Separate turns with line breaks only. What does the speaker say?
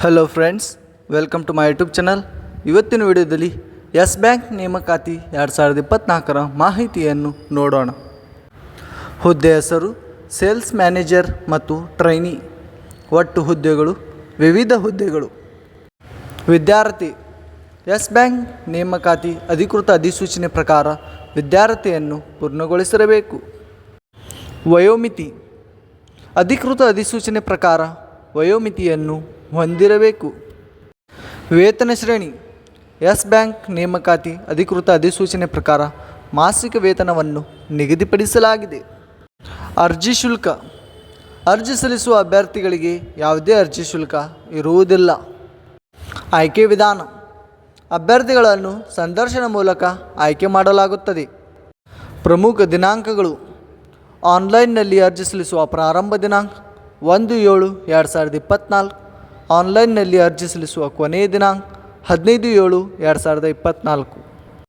Hello friends, welcome to my YouTube channel. ಇವತ್ತಿನ ವಿಡಿಯೋದಲ್ಲಿ Yes bank ನೇಮಕಾತಿ 2024ರ ಮಾಹಿತಿಯನ್ನು ನೋಡೋಣ. ಹುದ್ದೆ ಹೆಸರು ಸೇಲ್ಸ್ ಮ್ಯಾನೇಜರ್ ಮತ್ತು ಟ್ರೈನಿ. ಒಟ್ಟು ಹುದ್ದೆಗಳು ವಿವಿಧ ಹುದ್ದೆಗಳು. ವಿದ್ಯಾರ್ಥಿ ಯೆಸ್ ಬ್ಯಾಂಕ್ ನೇಮಕಾತಿ ಅಧಿಕೃತ ಅಧಿಸೂಚನೆ ಪ್ರಕಾರ ವಿದ್ಯಾರ್ಥಿಯನ್ನು ಪೂರ್ಣಗೊಳಿಸಿರಬೇಕು. ವಯೋಮಿತಿ ಅಧಿಕೃತ ಅಧಿಸೂಚನೆ ಪ್ರಕಾರ ವಯೋಮಿತಿಯನ್ನು ಹೊಂದಿರಬೇಕು. ವೇತನ ಶ್ರೇಣಿ ಯೆಸ್ ಬ್ಯಾಂಕ್ ನೇಮಕಾತಿ ಅಧಿಕೃತ ಅಧಿಸೂಚನೆ ಪ್ರಕಾರ ಮಾಸಿಕ ವೇತನವನ್ನು ನಿಗದಿಪಡಿಸಲಾಗಿದೆ. ಅರ್ಜಿ ಶುಲ್ಕ ಅರ್ಜಿ ಸಲ್ಲಿಸುವ ಅಭ್ಯರ್ಥಿಗಳಿಗೆ ಯಾವುದೇ ಅರ್ಜಿ ಶುಲ್ಕ ಇರುವುದಿಲ್ಲ. ಆಯ್ಕೆ ವಿಧಾನ ಅಭ್ಯರ್ಥಿಗಳನ್ನು ಸಂದರ್ಶನ ಮೂಲಕ ಆಯ್ಕೆ ಮಾಡಲಾಗುತ್ತದೆ. ಪ್ರಮುಖ ದಿನಾಂಕಗಳು ಆನ್ಲೈನ್ನಲ್ಲಿ ಅರ್ಜಿ ಸಲ್ಲಿಸುವ ಪ್ರಾರಂಭ ದಿನಾಂಕ 1/7/2024. ಆನ್ಲೈನ್ನಲ್ಲಿ ಅರ್ಜಿ ಸಲ್ಲಿಸುವ ಕೊನೆಯ ದಿನಾಂಕ 15/7/2024.